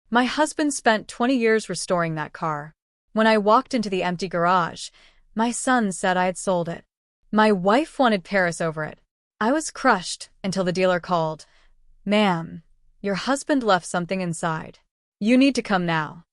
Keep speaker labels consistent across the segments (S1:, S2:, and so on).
S1: My husband spent 20 years restoring that car. When I walked into the empty garage, my son said I had sold it. My wife wanted Paris over it. I was crushed until the dealer called. Ma'am, your husband left something inside. You need to come now.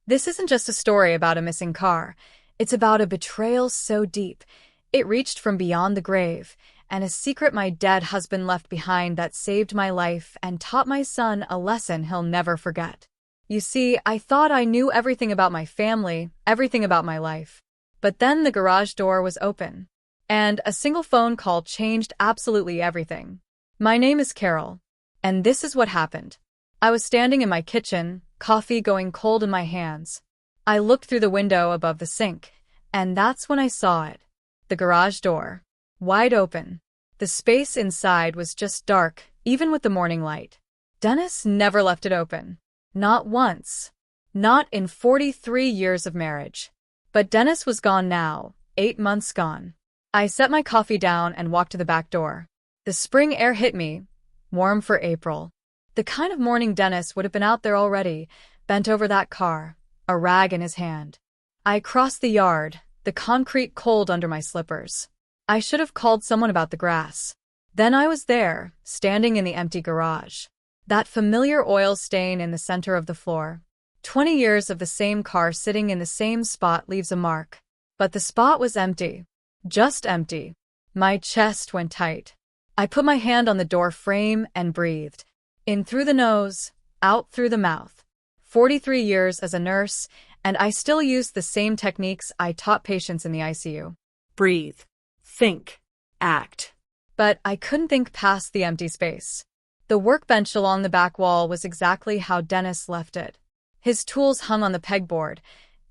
S1: This isn't just a story about a missing car. It's about a betrayal so deep, it reached from beyond the grave, and a secret my dead husband left behind that saved my life and taught my son a lesson he'll never forget. You see, I thought I knew everything about my family, everything about my life. But then the garage door was open, and a single phone call changed absolutely everything. My name is Carol, and this is what happened. I was standing in my kitchen, coffee going cold in my hands. I looked through the window above the sink, and that's when I saw it. The garage door. Wide open. The space inside was just dark, even with the morning light. Dennis never left it open. Not once. Not in 43 years of marriage. But Dennis was gone now, 8 months gone. I set my coffee down and walked to the back door. The spring air hit me, warm for April. The kind of morning Dennis would have been out there already, bent over that car, a rag in his hand. I crossed the yard, the concrete cold under my slippers. I should have called someone about the grass. Then I was there, standing in the empty garage. That familiar oil stain in the center of the floor. 20 years of the same car sitting in the same spot leaves a mark. But the spot was empty. Just empty. My chest went tight. I put my hand on the door frame and breathed. In through the nose, out through the mouth. 43 years as a nurse, and I still use the same techniques I taught patients in the ICU.
S2: Breathe. Think. Act.
S1: But I couldn't think past the empty space. The workbench along the back wall was exactly how Dennis left it. His tools hung on the pegboard,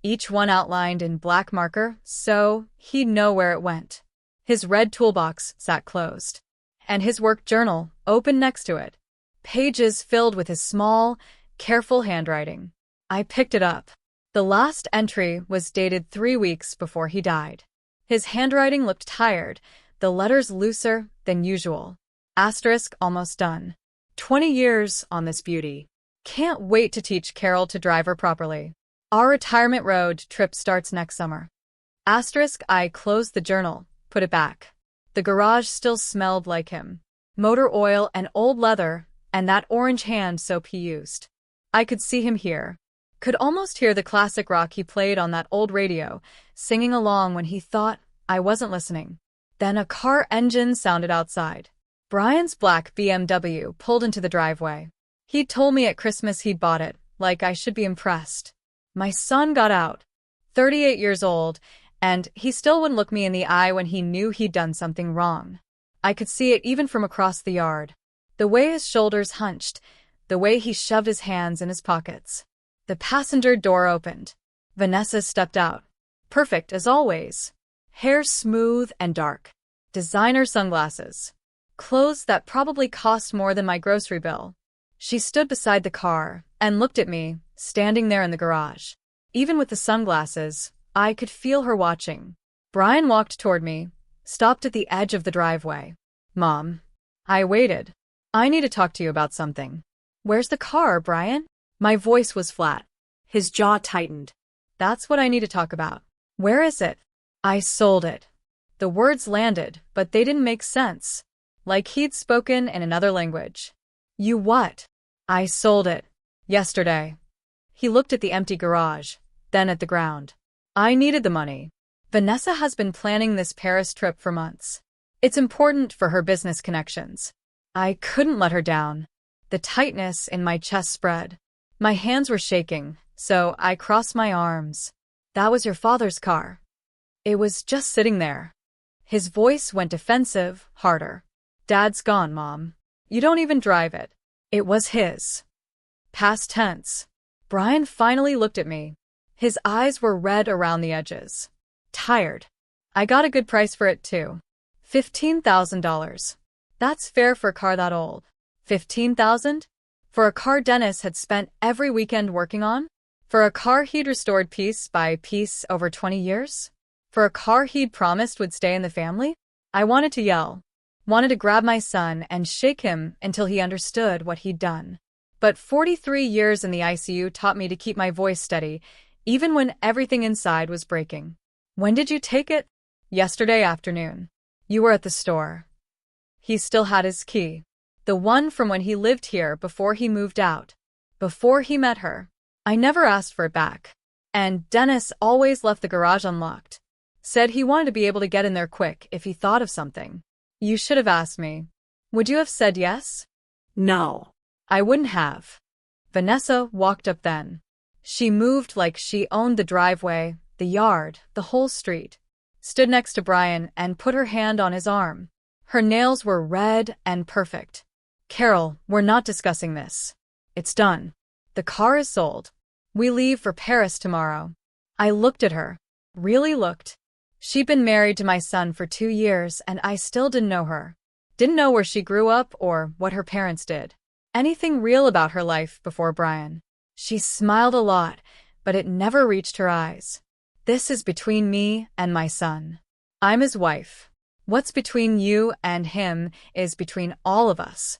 S1: each one outlined in black marker, so he'd know where it went. His red toolbox sat closed, and his work journal open next to it. Pages filled with his small, careful handwriting. I picked it up. The last entry was dated 3 weeks before he died. His handwriting looked tired, the letters looser than usual. Asterisk almost done. 20 years on this beauty. Can't wait to teach Carol to drive her properly. Our retirement road trip starts next summer. Asterisk I closed the journal, put it back. The garage still smelled like him. Motor oil and old leather, and that orange hand soap he used. I could see him here. Could almost hear the classic rock he played on that old radio, singing along when he thought I wasn't listening. Then a car engine sounded outside. Brian's black BMW pulled into the driveway. He'd told me at Christmas he'd bought it, like I should be impressed. My son got out, 38 years old, and he still wouldn't look me in the eye when he knew he'd done something wrong. I could see it even from across the yard. The way his shoulders hunched, the way he shoved his hands in his pockets. The passenger door opened. Vanessa stepped out. Perfect as always. Hair smooth and dark. Designer sunglasses. Clothes that probably cost more than my grocery bill. She stood beside the car and looked at me, standing there in the garage. Even with the sunglasses, I could feel her watching. Brian walked toward me, stopped at the edge of the driveway. Mom. I waited. I need to talk to you about something. Where's the car, Brian? My voice was flat.
S2: His jaw tightened.
S1: That's what I need to talk about. Where is it? I sold it. The words landed, but they didn't make sense. Like he'd spoken in another language. You what? I sold it. Yesterday. He looked at the empty garage, then at the ground. I needed the money. Vanessa has been planning this Paris trip for months. It's important for her business connections. I couldn't let her down. The tightness in my chest spread. My hands were shaking, so I crossed my arms. That was your father's car. It was just sitting there. His voice went defensive, harder. Dad's gone, Mom. You don't even drive it. It was his. Past tense. Brian finally looked at me. His eyes were red around the edges. Tired. I got a good price for it, too. $15,000. That's fair for a car that old. $15,000? For a car Dennis had spent every weekend working on? For a car he'd restored piece by piece over 20 years? For a car he'd promised would stay in the family? I wanted to yell. Wanted to grab my son and shake him until he understood what he'd done. But 43 years in the ICU taught me to keep my voice steady, even when everything inside was breaking. When did you take it? Yesterday afternoon. You were at the store. He still had his key. The one from when he lived here before he moved out. Before he met her. I never asked for it back. And Dennis always left the garage unlocked. Said he wanted to be able to get in there quick if he thought of something. You should have asked me. Would you have said yes?
S2: No.
S1: I wouldn't have. Vanessa walked up then. She moved like she owned the driveway, the yard, the whole street. Stood next to Brian and put her hand on his arm. Her nails were red and perfect. Carol, we're not discussing this. It's done. The car is sold. We leave for Paris tomorrow. I looked at her. Really looked. She'd been married to my son for 2 years and I still didn't know her. Didn't know where she grew up or what her parents did. Anything real about her life before Brian. She smiled a lot, but it never reached her eyes. This is between me and my son. I'm his wife. What's between you and him is between all of us.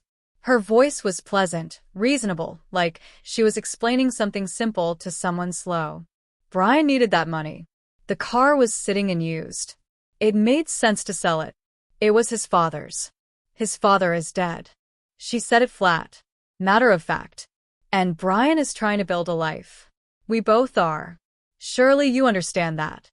S1: Her voice was pleasant, reasonable, like she was explaining something simple to someone slow. Brian needed that money. The car was sitting unused. It made sense to sell it. It was his father's. His father is dead. She said it flat. Matter of fact. And Brian is trying to build a life. We both are. Surely you understand that.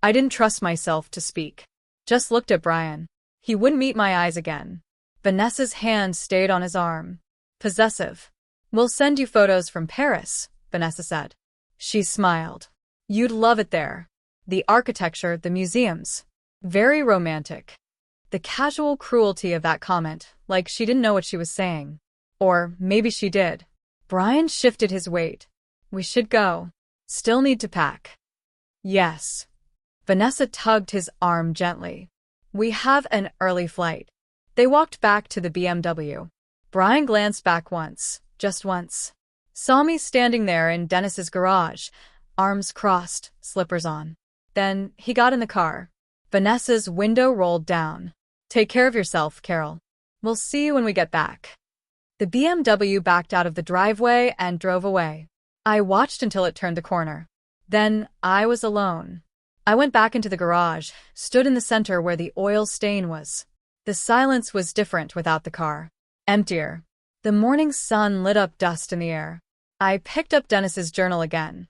S1: I didn't trust myself to speak. Just looked at Brian. He wouldn't meet my eyes again. Vanessa's hand stayed on his arm. Possessive. We'll send you photos from Paris, Vanessa said. She smiled. You'd love it there. The architecture, the museums. Very romantic. The casual cruelty of that comment, like she didn't know what she was saying. Or maybe she did. Brian shifted his weight. We should go. Still need to pack. Yes. Vanessa tugged his arm gently. We have an early flight. They walked back to the BMW. Brian glanced back once, just once. Saw me standing there in Dennis's garage, arms crossed, slippers on. Then he got in the car. Vanessa's window rolled down. Take care of yourself, Carol. We'll see you when we get back. The BMW backed out of the driveway and drove away. I watched until it turned the corner. Then I was alone. I went back into the garage, stood in the center where the oil stain was. The silence was different without the car. Emptier. The morning sun lit up dust in the air. I picked up Dennis's journal again.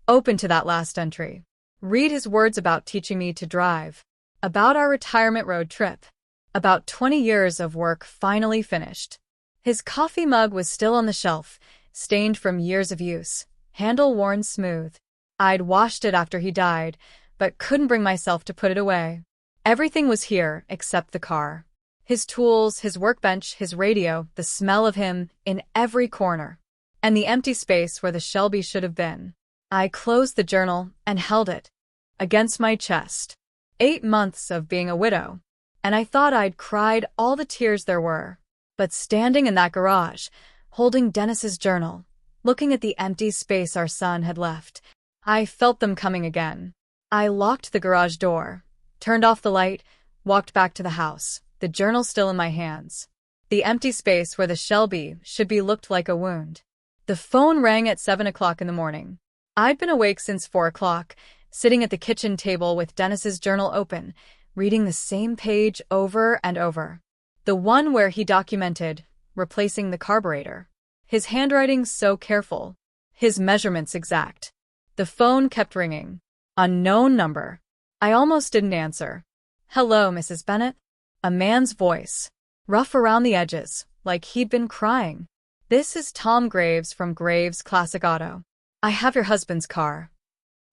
S1: Open to that last entry. Read his words about teaching me to drive. About our retirement road trip. About 20 years of work finally finished. His coffee mug was still on the shelf, stained from years of use, handle worn smooth. I'd washed it after he died, but couldn't bring myself to put it away. Everything was here except the car. His tools, his workbench, his radio, the smell of him in every corner. And the empty space where the Shelby should have been. I closed the journal and held it against my chest. 8 months of being a widow. And I thought I'd cried all the tears there were. But standing in that garage, holding Dennis's journal, looking at the empty space our son had left, I felt them coming again. I locked the garage door, turned off the light, walked back to the house, the journal still in my hands. The empty space where the Shelby should be looked like a wound. The phone rang at 7 o'clock in the morning. I'd been awake since 4 o'clock, sitting at the kitchen table with Dennis's journal open, reading the same page over and over. The one where he documented replacing the carburetor. His handwriting so careful. His measurements exact. The phone kept ringing. Unknown number. I almost didn't answer. Hello, Mrs. Bennett? A man's voice. Rough around the edges, like he'd been crying. This is Tom Graves from Graves Classic Auto. I have your husband's car.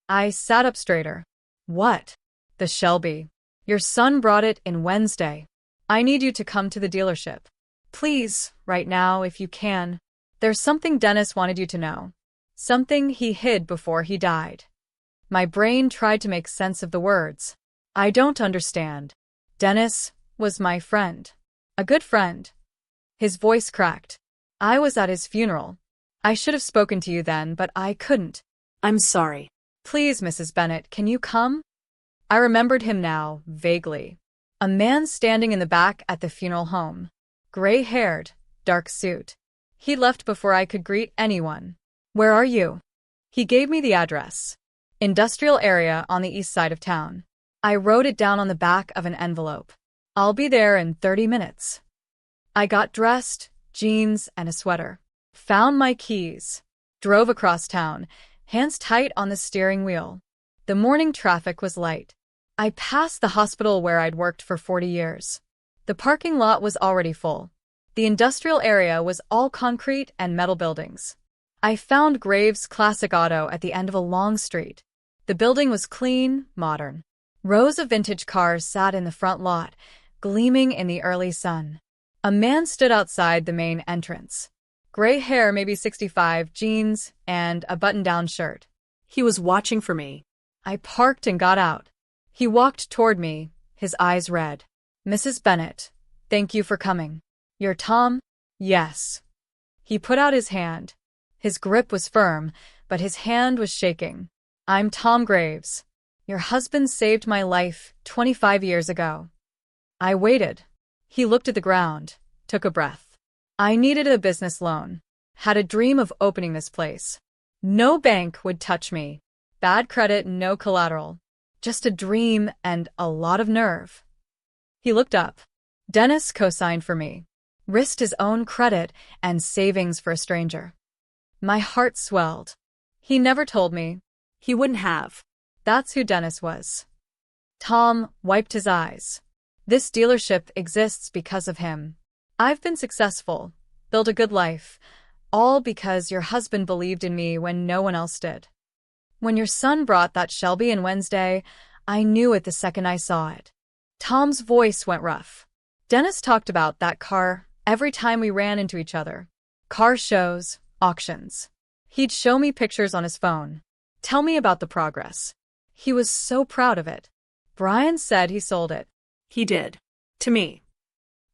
S1: I sat up straighter. What? The Shelby. Your son brought it in Wednesday. I need you to come to the dealership. Please, right now, if you can. There's something Dennis wanted you to know. Something he hid before he died. My brain tried to make sense of the words. I don't understand. Dennis was my friend. A good friend. His voice cracked. I was at his funeral. I should have spoken to you then, but I couldn't.
S2: I'm sorry.
S1: Please, Mrs. Bennett, can you come? I remembered him now, vaguely. A man standing in the back at the funeral home. Gray-haired, dark suit. He left before I could greet anyone. Where are you? He gave me the address. Industrial area on the east side of town. I wrote it down on the back of an envelope. I'll be there in 30 minutes. I got dressed, jeans and a sweater. Found my keys. Drove across town, hands tight on the steering wheel. The morning traffic was light. I passed the hospital where I'd worked for 40 years. The parking lot was already full. The industrial area was all concrete and metal buildings. I found Graves Classic Auto at the end of a long street. The building was clean, modern. Rows of vintage cars sat in the front lot, gleaming in the early sun. A man stood outside the main entrance. Gray hair, maybe 65, jeans, and a button-down shirt.
S2: He was watching for me.
S1: I parked and got out. He walked toward me, his eyes red. Mrs. Bennett, thank you for coming. You're Tom? Yes. He put out his hand. His grip was firm, but his hand was shaking. I'm Tom Graves. Your husband saved my life 25 years ago. I waited. He looked at the ground, took a breath. I needed a business loan. Had a dream of opening this place. No bank would touch me. Bad credit, no collateral. Just a dream and a lot of nerve. He looked up. Dennis co-signed for me. Risked his own credit and savings for a stranger. My heart swelled. He never told me.
S2: He wouldn't have.
S1: That's who Dennis was. Tom wiped his eyes. This dealership exists because of him. I've been successful, built a good life, all because your husband believed in me when no one else did. When your son brought that Shelby in Wednesday, I knew it the second I saw it. Tom's voice went rough. Dennis talked about that car every time we ran into each other. Car shows, auctions. He'd show me pictures on his phone. Tell me about the progress. He was so proud of it. Brian said he sold it.
S2: He did. To me.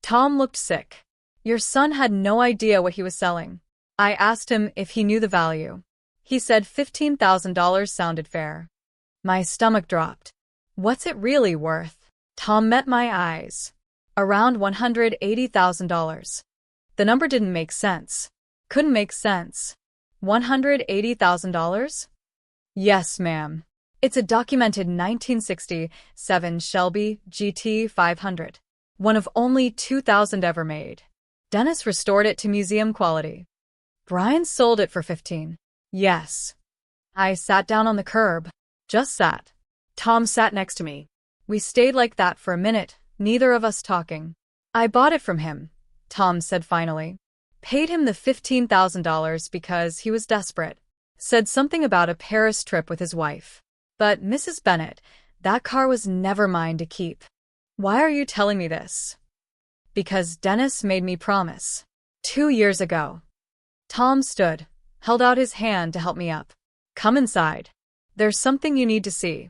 S1: Tom looked sick. Your son had no idea what he was selling. I asked him if he knew the value. He said $15,000 sounded fair. My stomach dropped. What's it really worth? Tom met my eyes. Around $180,000. The number didn't make sense. Couldn't make sense. $180,000? Yes, ma'am. It's a documented 1967 Shelby GT 500. One of only 2,000 ever made. Dennis restored it to museum quality. Brian sold it for 15. Yes. I sat down on the curb. Just sat.
S2: Tom sat next to me.
S1: We stayed like that for a minute, neither of us talking. I bought it from him, Tom said finally. Paid him the $15,000 because he was desperate. Said something about a Paris trip with his wife. But, Mrs. Bennett, that car was never mine to keep. Why are you telling me this? Because Dennis made me promise. 2 years ago. Tom stood, held out his hand to help me up. Come inside. There's something you need to see.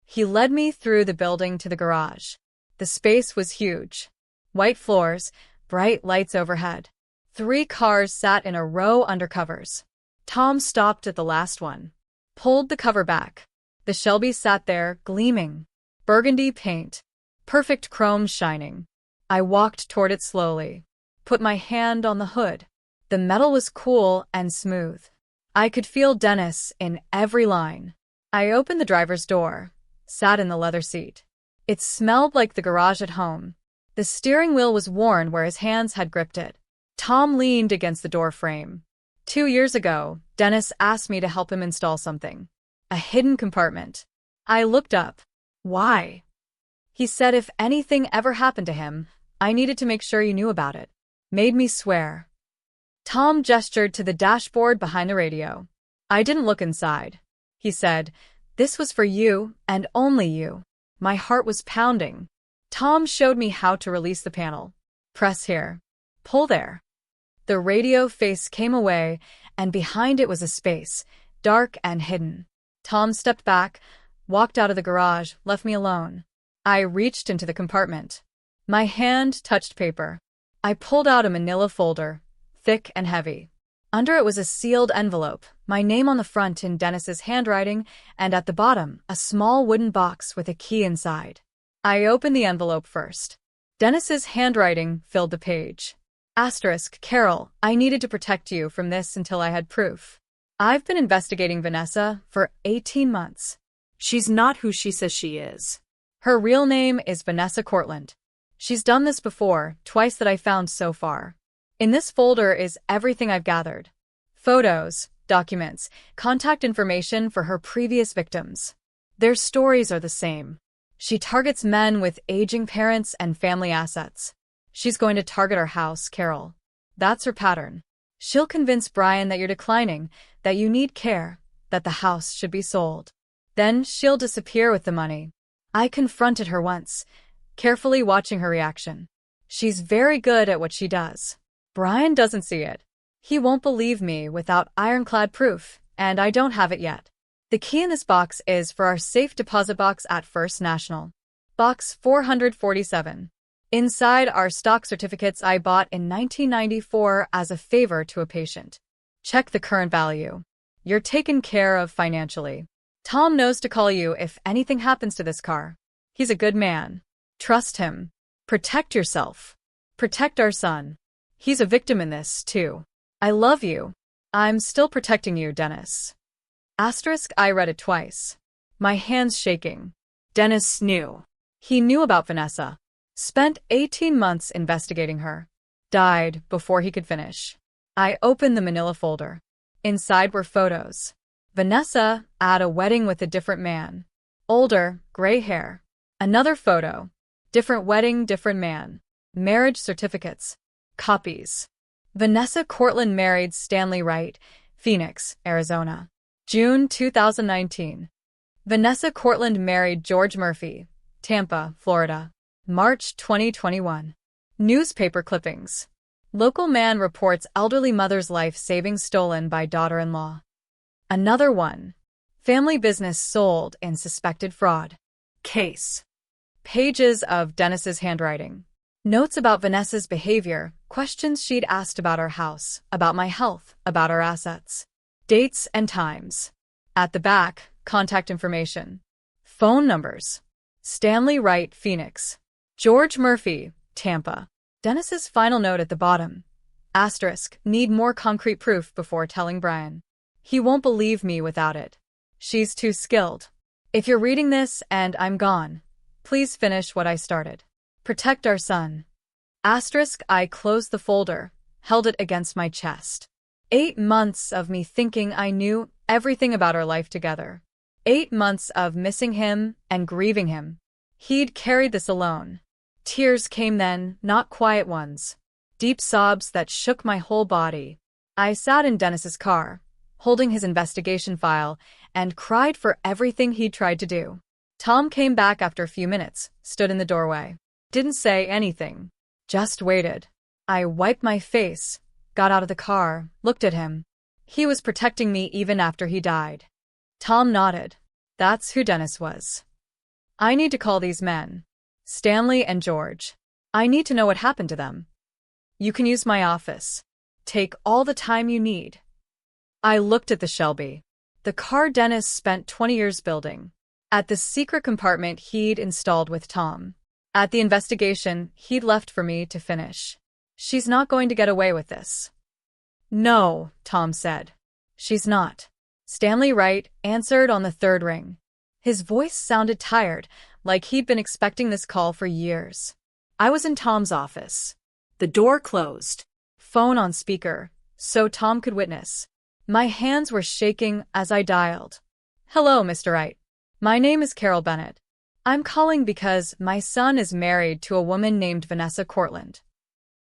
S1: He led me through the building to the garage. The space was huge. White floors, bright lights overhead. 3 cars sat in a row under covers. Tom stopped at the last one. Pulled the cover back. The Shelby sat there, gleaming. Burgundy paint. Perfect chrome shining. I walked toward it slowly. Put my hand on the hood. The metal was cool and smooth. I could feel Dennis in every line. I opened the driver's door. Sat in the leather seat. It smelled like the garage at home. The steering wheel was worn where his hands had gripped it. Tom leaned against the door frame. 2 years ago, Dennis asked me to help him install something. A hidden compartment. I looked up. Why? He said if anything ever happened to him, I needed to make sure you knew about it. Made me swear. Tom gestured to the dashboard behind the radio. I didn't look inside. He said, this was for you, and only you. My heart was pounding. Tom showed me how to release the panel. Press here. Pull there. The radio face came away, and behind it was a space, dark and hidden. Tom stepped back, walked out of the garage, left me alone. I reached into the compartment. My hand touched paper. I pulled out a manila folder, thick and heavy. Under it was a sealed envelope, my name on the front in Dennis's handwriting, and at the bottom, a small wooden box with a key inside. I opened the envelope first. Dennis's handwriting filled the page. Carol, I needed to protect you from this until I had proof. I've been investigating Vanessa for 18 months.
S2: She's not who she says she is.
S1: Her real name is Vanessa Cortland. She's done this before, twice that I found so far. In this folder is everything I've gathered. Photos, documents, contact information for her previous victims. Their stories are the same. She targets men with aging parents and family assets. She's going to target our house, Carol. That's her pattern. She'll convince Brian that you're declining, that you need care, that the house should be sold. Then she'll disappear with the money. I confronted her once, carefully watching her reaction. She's very good at what she does. Brian doesn't see it. He won't believe me without ironclad proof, and I don't have it yet. The key in this box is for our safe deposit box at First National. Box 447. Inside are stock certificates I bought in 1994 as a favor to a patient. Check the current value. You're taken care of financially. Tom knows to call you if anything happens to this car. He's a good man. Trust him. Protect yourself. Protect our son. He's a victim in this, too. I love you. I'm still protecting you, Dennis. I read it twice. My hands shaking. Dennis knew. He knew about Vanessa. Spent 18 months investigating her. Died before he could finish. I opened the manila folder. Inside were photos. Vanessa at a wedding with a different man. Older, gray hair. Another photo. Different wedding, different man. Marriage certificates. Copies. Vanessa Cortland married Stanley Wright, Phoenix, Arizona. June 2019. Vanessa Cortland married George Murphy, Tampa, Florida. March 2021. Newspaper clippings. Local man reports elderly mother's life savings stolen by daughter-in-law. Another one. Family business sold in suspected fraud. Case. Pages of Dennis's handwriting. Notes about Vanessa's behavior, questions she'd asked about our house, about my health, about our assets. Dates and times. At the back, contact information. Phone numbers. Stanley Wright, Phoenix. George Murphy, Tampa. Dennis's final note at the bottom. Need more concrete proof before telling Brian. He won't believe me without it. She's too skilled. If you're reading this and I'm gone, please finish what I started. Protect our son. I closed the folder, held it against my chest. 8 months of me thinking I knew everything about our life together. 8 months of missing him and grieving him. He'd carried this alone. Tears came then, not quiet ones. Deep sobs that shook my whole body. I sat in Dennis's car, holding his investigation file, and cried for everything he'd tried to do. Tom came back after a few minutes, stood in the doorway. Didn't say anything. Just waited. I wiped my face, got out of the car, looked at him. He was protecting me even after he died. Tom nodded. That's who Dennis was. I need to call these men. Stanley and George. I need to know what happened to them. You can use my office. Take all the time you need. I looked at the Shelby. The car Dennis spent 20 years building. At the secret compartment he'd installed with Tom. At the investigation he'd left for me to finish. She's not going to get away with this. No, Tom said. She's not. Stanley Wright answered on the third ring. His voice sounded tired, like he'd been expecting this call for years. I was in Tom's office.
S2: The door closed.
S1: Phone on speaker, so Tom could witness. My hands were shaking as I dialed. Hello, Mr. Wright. My name is Carol Bennett. I'm calling because my son is married to a woman named Vanessa Cortland.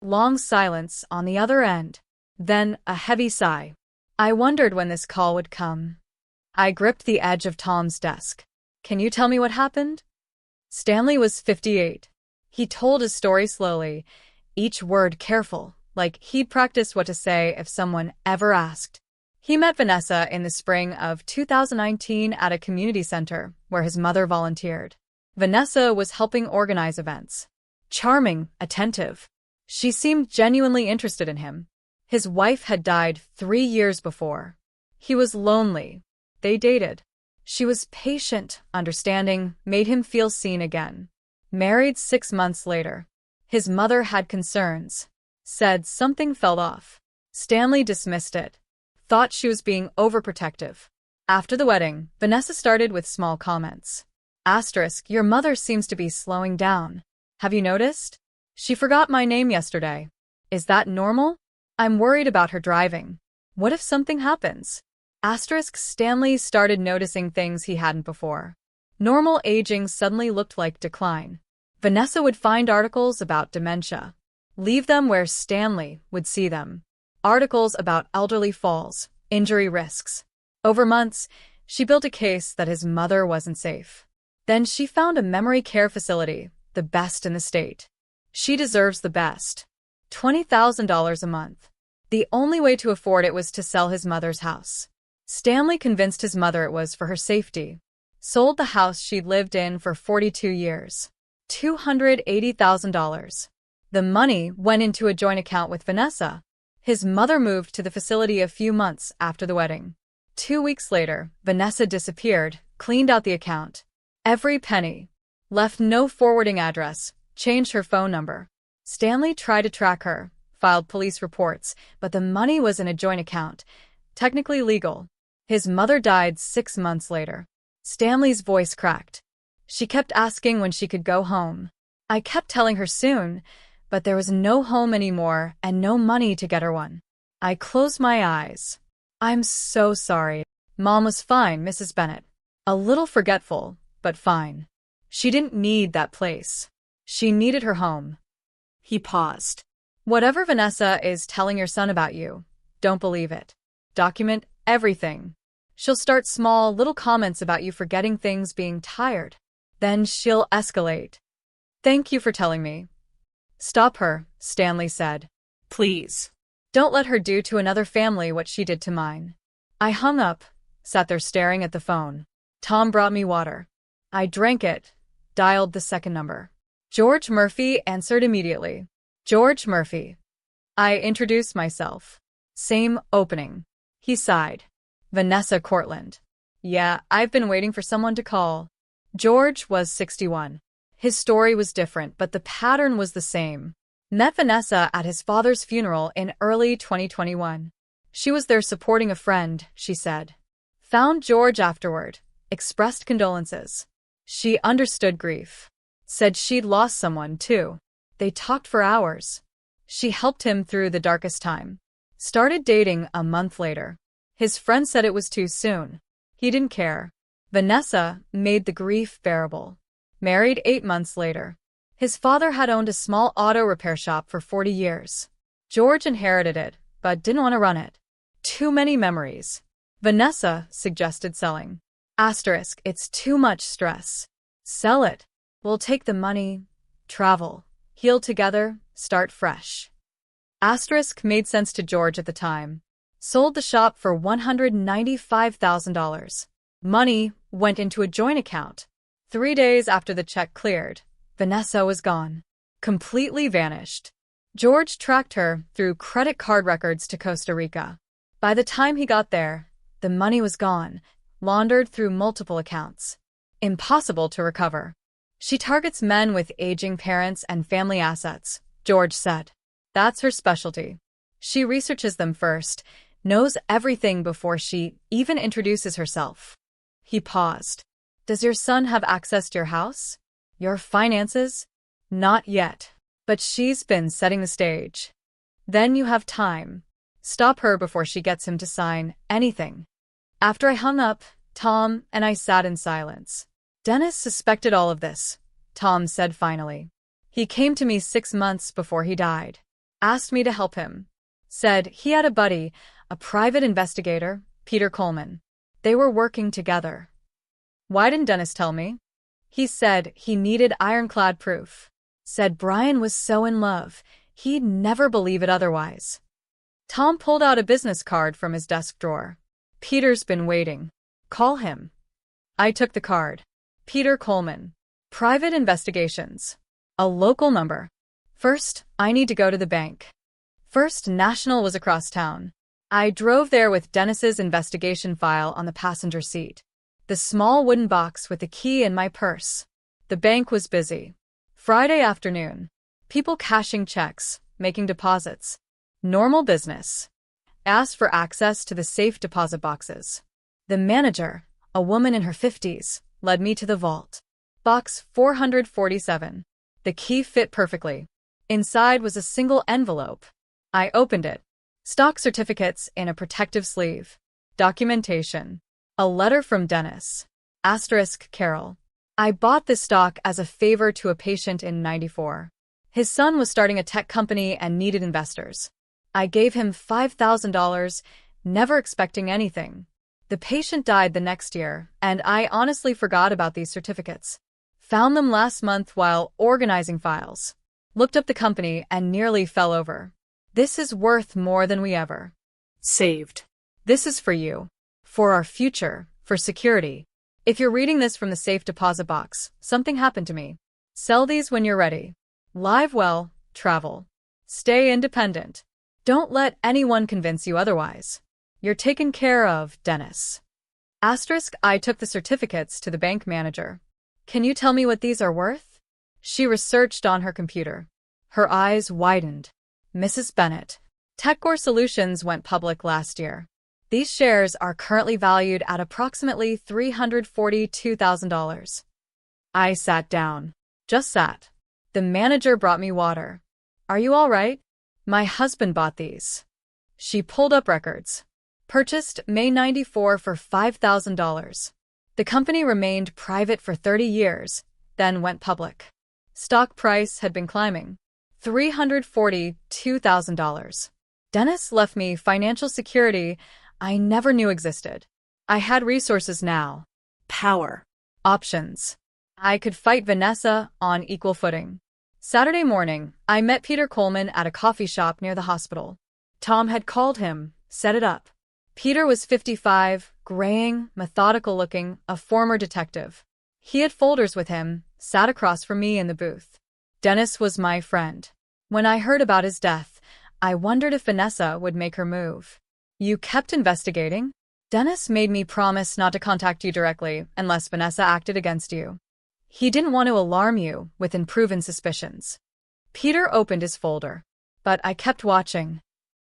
S1: Long silence on the other end. Then a heavy sigh. I wondered when this call would come. I gripped the edge of Tom's desk. Can you tell me what happened? Stanley was 58. He told his story slowly, each word careful, like he'd practiced what to say if someone ever asked. He met Vanessa in the spring of 2019 at a community center where his mother volunteered. Vanessa was helping organize events. Charming, attentive. She seemed genuinely interested in him. His wife had died 3 years before. He was lonely. They dated. She was patient, understanding, made him feel seen again. Married 6 months later. His mother had concerns. said something fell off. Stanley dismissed it. Thought she was being overprotective. After the wedding, Vanessa started with small comments. Asterisk, your mother seems to be slowing down. Have you noticed? She forgot my name yesterday. Is that normal? I'm worried about her driving. What if something happens? Asterisk, Stanley started noticing things he hadn't before. Normal aging suddenly looked like decline. Vanessa would find articles about dementia. Leave them where Stanley would see them. Articles about elderly falls, injury risks. Over months, she built a case that his mother wasn't safe. Then she found a memory care facility, the best in the state. She deserves the best. $20,000 a month. The only way to afford it was to sell his mother's house. Stanley convinced his mother it was for her safety. Sold the house she'd lived in for 42 years. $280,000. The money went into a joint account with Vanessa. His mother moved to the facility a few months after the wedding. 2 weeks later, Vanessa disappeared, cleaned out the account. Every penny. Left no forwarding address, changed her phone number. Stanley tried to track her, filed police reports, but the money was in a joint account, technically legal. His mother died 6 months later. Stanley's voice cracked. She kept asking when she could go home. I kept telling her soon, but there was no home anymore and no money to get her one. I closed my eyes. I'm so sorry. Mom was fine, Mrs. Bennett. A little forgetful, but fine. She didn't need that place. She needed her home.
S2: He paused.
S1: Whatever Vanessa is telling your son about you, don't believe it. Document everything. She'll start small, little comments about you forgetting things, being tired. Then she'll escalate. Thank you for telling me. Stop her, Stanley said.
S2: Please.
S1: Don't let her do to another family what she did to mine. I hung up, sat there staring at the phone. Tom brought me water. I drank it, dialed the second number. George Murphy answered immediately. George Murphy. I introduced myself. Same opening. He sighed. Vanessa Cortland. Yeah, I've been waiting for someone to call. George was 61. His story was different, but the pattern was the same. Met Vanessa at his father's funeral in early 2021. She was there supporting a friend, she said. Found George afterward. Expressed condolences. She understood grief. Said she'd lost someone, too. They talked for hours. She helped him through the darkest time. Started dating a month later. His friend said it was too soon. He didn't care. Vanessa made the grief bearable. Married 8 months later. His father had owned a small auto repair shop for 40 years. George inherited it, but didn't want to run it. Too many memories. Vanessa suggested selling. Asterisk, it's too much stress. Sell it. We'll take the money, travel, heal together, start fresh. Asterisk made sense to George at the time. Sold the shop for $195,000. Money went into a joint account. 3 days after the check cleared, Vanessa was gone. Completely vanished. George tracked her through credit card records to Costa Rica. By the time he got there, the money was gone, laundered through multiple accounts. Impossible to recover. She targets men with aging parents and family assets, George said. That's her specialty. She researches them first, knows everything before she even introduces herself. He paused. Does your son have access to your house? Your finances? Not yet. But she's been setting the stage. Then you have time. Stop her before she gets him to sign anything. After I hung up, Tom and I sat in silence. Dennis suspected all of this, Tom said finally. He came to me 6 months before he died. Asked me to help him. Said he had a buddy, a private investigator, Peter Coleman. They were working together. Why didn't Dennis tell me? He said he needed ironclad proof. Said Brian was so in love, he'd never believe it otherwise. Tom pulled out a business card from his desk drawer. Peter's been waiting. Call him. I took the card. Peter Coleman. Private investigations. A local number. First, I need to go to the bank. First National was across town. I drove there with Dennis's investigation file on the passenger seat. The small wooden box with the key in my purse. The bank was busy. Friday afternoon. People cashing checks, making deposits. Normal business. Asked for access to the safe deposit boxes. The manager, a woman in her 50s, led me to the vault. Box 447. The key fit perfectly. Inside was a single envelope. I opened it. Stock certificates in a protective sleeve. Documentation. A letter from Dennis. Carol. I bought this stock as a favor to a patient in '94. His son was starting a tech company and needed investors. I gave him $5,000, never expecting anything. The patient died the next year, and I honestly forgot about these certificates. Found them last month while organizing files. Looked up the company and nearly fell over. This is worth more than we ever
S2: saved.
S1: This is for you. For our future, for security. If you're reading this from the safe deposit box, something happened to me. Sell these when you're ready. Live well, travel. Stay independent. Don't let anyone convince you otherwise. You're taken care of, Dennis. I took the certificates to the bank manager. Can you tell me what these are worth? She researched on her computer. Her eyes widened. Mrs. Bennett. TechCore Solutions went public last year. These shares are currently valued at approximately $342,000. I sat down. Just sat. The manager brought me water. Are you all right? My husband bought these. She pulled up records. Purchased May '94 for $5,000. The company remained private for 30 years, then went public. Stock price had been climbing. $342,000. Dennis left me financial security I never knew existed. I had resources now.
S2: Power.
S1: Options. I could fight Vanessa on equal footing. Saturday morning, I met Peter Coleman at a coffee shop near the hospital. Tom had called him, set it up. Peter was 55, graying, methodical-looking, a former detective. He had folders with him, sat across from me in the booth. Dennis was my friend. When I heard about his death, I wondered if Vanessa would make her move. You kept investigating? Dennis made me promise not to contact you directly unless Vanessa acted against you. He didn't want to alarm you with unproven suspicions. Peter opened his folder. But I kept watching.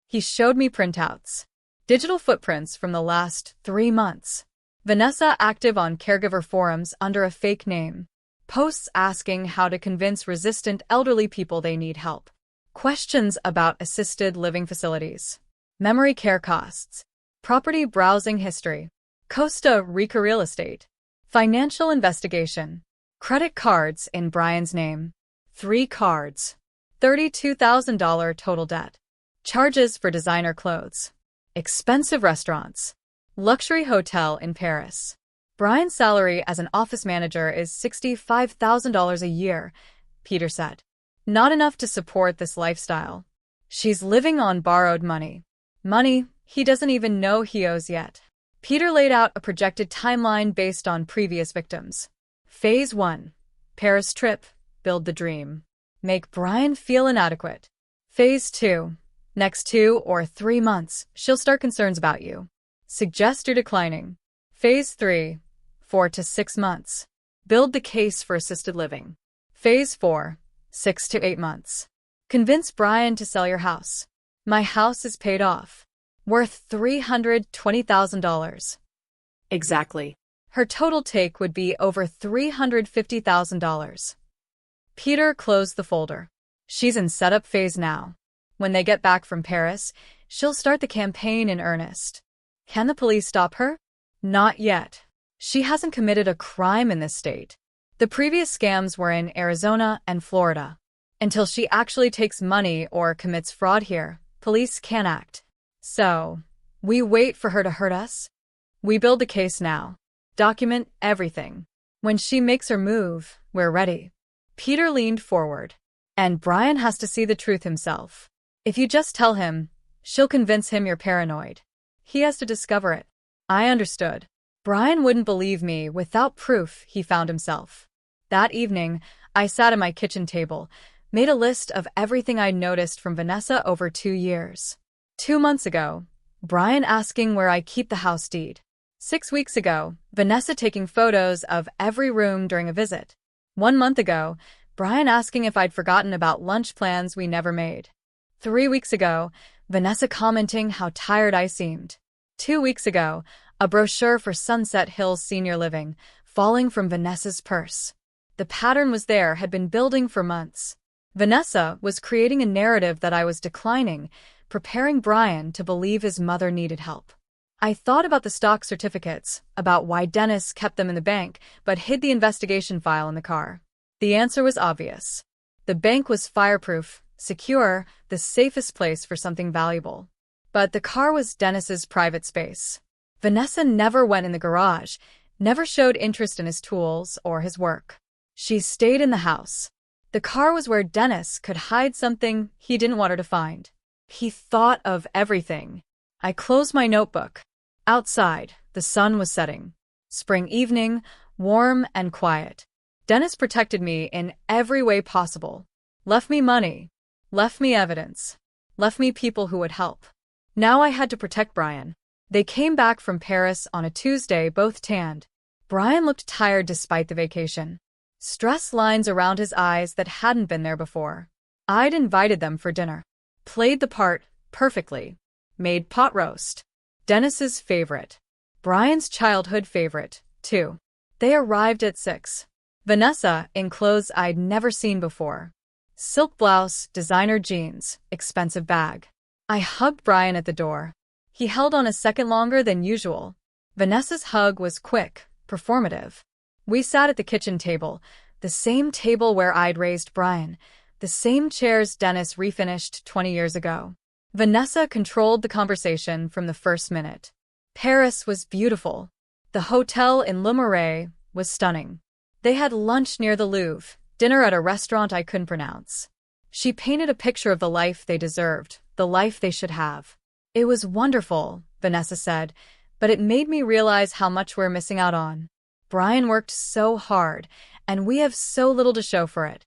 S1: He showed me printouts. Digital footprints from the last 3 months. Vanessa active on caregiver forums under a fake name. Posts asking how to convince resistant elderly people they need help. Questions about assisted living facilities. Memory care costs. Property browsing history. Costa Rica real estate. Financial investigation. Credit cards in Brian's name. 3 cards. $32,000 total debt. Charges for designer clothes. Expensive restaurants. Luxury hotel in Paris. Brian's salary as an office manager is $65,000 a year, Peter said. Not enough to support this lifestyle. She's living on borrowed money. Money he doesn't even know he owes yet. Peter laid out a projected timeline based on previous victims. Phase 1. Paris trip. Build the dream. Make Brian feel inadequate. Phase 2. Next 2 or 3 months, she'll start concerns about you. Suggest you're declining. Phase 3. 4 to 6 months. Build the case for assisted living. Phase 4. 6 to 8 months. Convince Brian to sell your house. My house is paid off. Worth $320,000.
S2: Exactly.
S1: Her total take would be over $350,000. Peter closed the folder. She's in setup phase now. When they get back from Paris, she'll start the campaign in earnest. Can the police stop her? Not yet. She hasn't committed a crime in this state. The previous scams were in Arizona and Florida. Until she actually takes money or commits fraud here, police can't act. So, we wait for her to hurt us? We build the case now. Document everything. When she makes her move, we're ready. Peter leaned forward. And Brian has to see the truth himself. If you just tell him, she'll convince him you're paranoid. He has to discover it. I understood. Brian wouldn't believe me without proof he found himself. That evening, I sat at my kitchen table, made a list of everything I'd noticed from Vanessa over 2 years. 2 months ago, Brian asking where I keep the house deed. 6 weeks ago, Vanessa taking photos of every room during a visit. 1 month ago, Brian asking if I'd forgotten about lunch plans we never made. 3 weeks ago, Vanessa commenting how tired I seemed. 2 weeks ago, a brochure for Sunset Hills Senior Living, falling from Vanessa's purse. The pattern was there, had been building for months. Vanessa was creating a narrative that I was declining, preparing Brian to believe his mother needed help. I thought about the stock certificates, about why Dennis kept them in the bank, but hid the investigation file in the car. The answer was obvious. The bank was fireproof, secure, the safest place for something valuable. But the car was Dennis's private space. Vanessa never went in the garage, never showed interest in his tools or his work. She stayed in the house. The car was where Dennis could hide something he didn't want her to find. He thought of everything. I closed my notebook. Outside, the sun was setting. Spring evening, warm and quiet. Dennis protected me in every way possible. Left me money. Left me evidence. Left me people who would help. Now I had to protect Brian. They came back from Paris on a Tuesday, both tanned. Brian looked tired despite the vacation. Stress lines around his eyes that hadn't been there before. I'd invited them for dinner. Played the part perfectly. Made pot roast. Dennis's favorite. Brian's childhood favorite, too. They arrived at 6. Vanessa, in clothes I'd never seen before. Silk blouse, designer jeans, expensive bag. I hugged Brian at the door. He held on a second longer than usual. Vanessa's hug was quick, performative. We sat at the kitchen table, the same table where I'd raised Brian, the same chairs Dennis refinished 20 years ago. Vanessa controlled the conversation from the first minute. Paris was beautiful. The hotel in Le Marais was stunning. They had lunch near the Louvre, dinner at a restaurant I couldn't pronounce. She painted a picture of the life they deserved, the life they should have. It was wonderful, Vanessa said, but it made me realize how much we're missing out on. Brian worked so hard, and we have so little to show for it.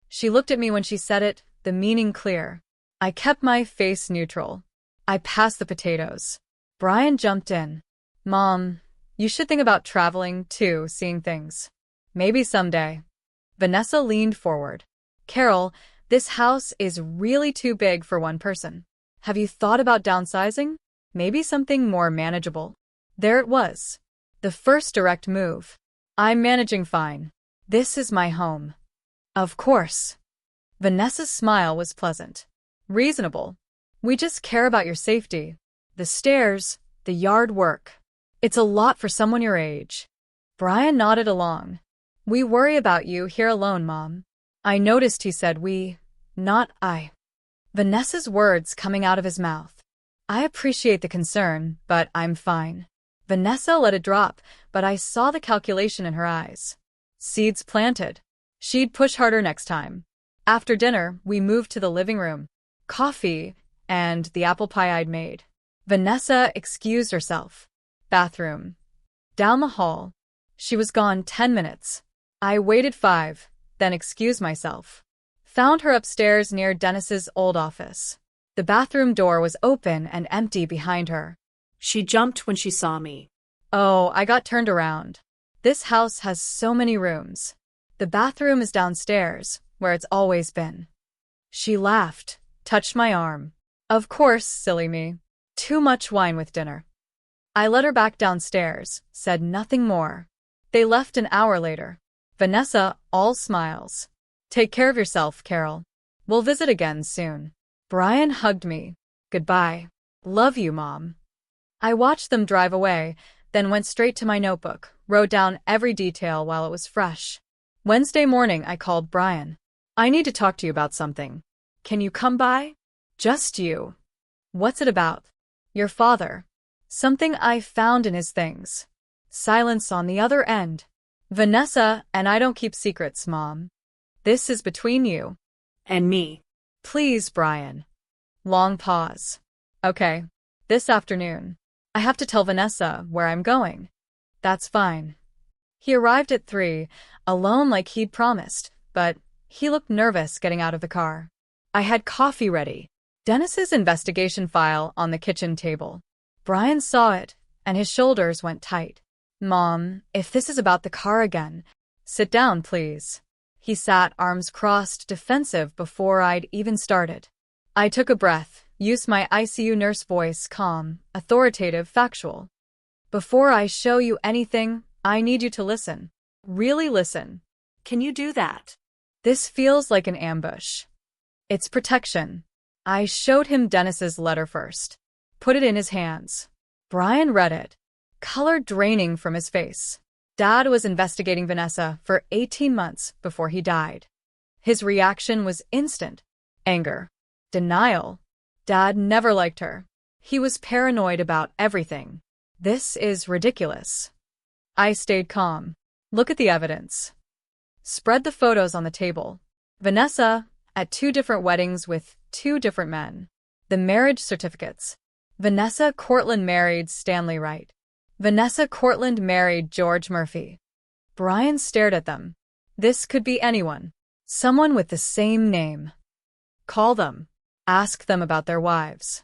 S1: She looked at me when she said it, the meaning clear. I kept my face neutral. I passed the potatoes. Brian jumped in. Mom, you should think about traveling, too, seeing things. Maybe someday. Vanessa leaned forward. Carol, this house is really too big for one person. Have you thought about downsizing? Maybe something more manageable. There it was. The first direct move. I'm managing fine. This is my home. Of course. Vanessa's smile was pleasant. Reasonable. We just care about your safety. The stairs, the yard work. It's a lot for someone your age. Brian nodded along. We worry about you here alone, Mom. I noticed he said we, not I. Vanessa's words coming out of his mouth. I appreciate the concern, but I'm fine. Vanessa let it drop, but I saw the calculation in her eyes. Seeds planted. She'd push harder next time. After dinner, we moved to the living room. Coffee, and the apple pie I'd made. Vanessa excused herself. Bathroom. Down the hall. She was gone 10 minutes. I waited 5, then excused myself. Found her upstairs near Dennis's old office. The bathroom door was open and empty behind her.
S2: She jumped when she saw me.
S1: Oh, I got turned around. This house has so many rooms. The bathroom is downstairs, where it's always been. She laughed, touched my arm. Of course, silly me. Too much wine with dinner. I led her back downstairs, said nothing more. They left an hour later. Vanessa, all smiles. Take care of yourself, Carol. We'll visit again soon. Brian hugged me. Goodbye. Love you, Mom. I watched them drive away, then went straight to my notebook, wrote down every detail while it was fresh. Wednesday morning, I called Brian. I need to talk to you about something. Can you come by? Just you. What's it about? Your father. Something I found in his things. Silence on the other end. Vanessa and I don't keep secrets, Mom. This is between you.
S2: And me.
S1: Please, Brian. Long pause. Okay. This afternoon. I have to tell Vanessa where I'm going. That's fine. He arrived at 3, alone like he'd promised, but he looked nervous getting out of the car. I had coffee ready. Dennis's investigation file on the kitchen table. Brian saw it, and his shoulders went tight. Mom, if this is about the car again, sit down, please. He sat, arms crossed, defensive before I'd even started. I took a breath, used my ICU nurse voice, calm, authoritative, factual. Before I show you anything, I need you to listen. Really listen.
S2: Can you do that?
S1: This feels like an ambush. It's protection. I showed him Dennis's letter first. Put it in his hands. Brian read it. Color draining from his face. Dad was investigating Vanessa for 18 months before he died. His reaction was instant. Anger. Denial. Dad never liked her. He was paranoid about everything. This is ridiculous. I stayed calm. Look at the evidence. Spread the photos on the table. Vanessa, at 2 different weddings with 2 different men. The marriage certificates. Vanessa Cortland married Stanley Wright. Vanessa Cortland married George Murphy. Brian stared at them. This could be anyone. Someone with the same name. Call them. Ask them about their wives.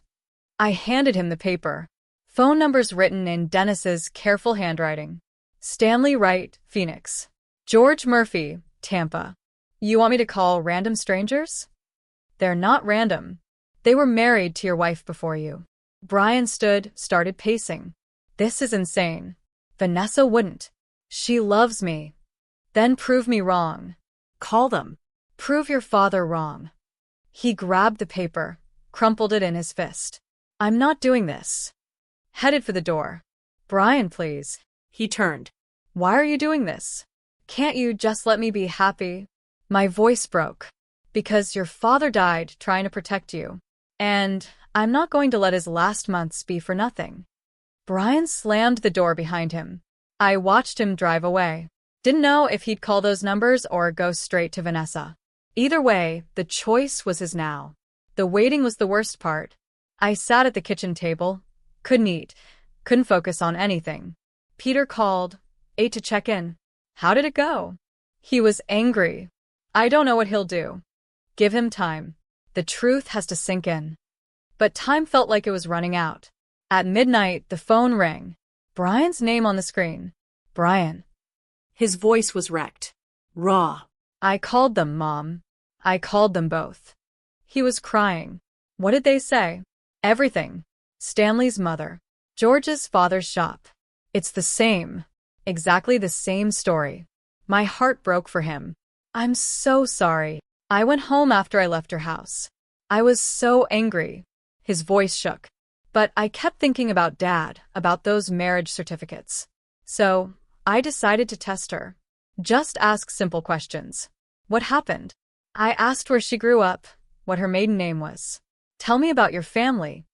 S1: I handed him the paper. Phone numbers written in Dennis's careful handwriting. Stanley Wright, Phoenix. George Murphy, Tampa. You want me to call random strangers? They're not random. They were married to your wife before you. Brian started pacing. This is insane. Vanessa wouldn't. She loves me. Then prove me wrong.
S2: Call them.
S1: Prove your father wrong. He grabbed the paper, crumpled it in his fist. I'm not doing this. Headed for the door. Brian, please.
S2: He turned.
S1: Why are you doing this? Can't you just let me be happy? My voice broke. Because your father died trying to protect you. And I'm not going to let his last months be for nothing. Brian slammed the door behind him. I watched him drive away. Didn't know if he'd call those numbers or go straight to Vanessa. Either way, the choice was his now. The waiting was the worst part. I sat at the kitchen table. Couldn't eat. Couldn't focus on anything. Peter called. Ate to check in. How did it go? He was angry. I don't know what he'll do. Give him time. The truth has to sink in. But time felt like it was running out. At midnight, the phone rang. Brian's name on the screen. Brian.
S2: His voice was wrecked. Raw.
S1: I called them, Mom. I called them both. He was crying. What did they say? Everything. Stanley's mother. George's father's shop. It's the same. Exactly the same story. My heart broke for him. I'm so sorry. I went home after I left your house. I was so angry. His voice shook. But I kept thinking about Dad, about those marriage certificates. So, I decided to test her. Just ask simple questions. What happened? I asked where she grew up, what her maiden name was. Tell me about your family.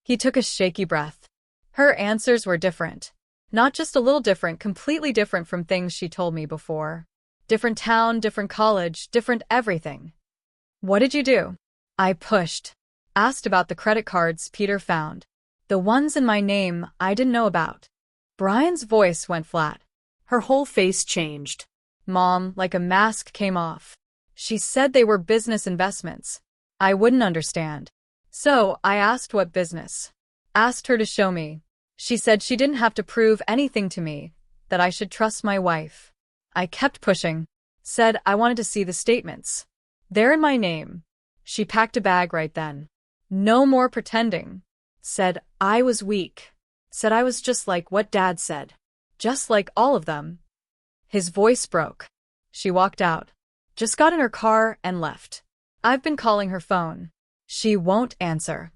S1: He took a shaky breath. Her answers were different. Not just a little different, completely different from things she told me before. Different town, different college, different everything. What did you do? I pushed. Asked about the credit cards Peter found. The ones in my name I didn't know about. Brian's voice went flat.
S2: Her whole face changed.
S1: Mom, like a mask came off. She said they were business investments. I wouldn't understand. So I asked what business. Asked her to show me. She said she didn't have to prove anything to me, that I should trust my wife. I kept pushing. Said I wanted to see the statements. They're in my name. She packed a bag right then. No more pretending. Said I was weak. Said I was just like what Dad said. Just like all of them. His voice broke. She walked out. Just got in her car and left. I've been calling her phone. She won't answer.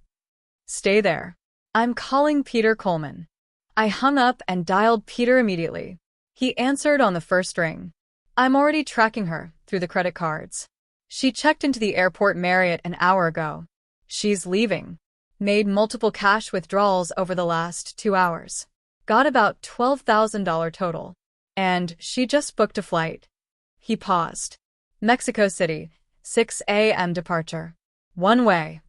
S1: Stay there. I'm calling Peter Coleman. I hung up and dialed Peter immediately. He answered on the first ring. I'm already tracking her through the credit cards. She checked into the airport Marriott an hour ago. She's leaving. Made multiple cash withdrawals over the last 2 hours. Got about $12,000 total. And she just booked a flight. He paused. Mexico City, 6 a.m. departure. One way.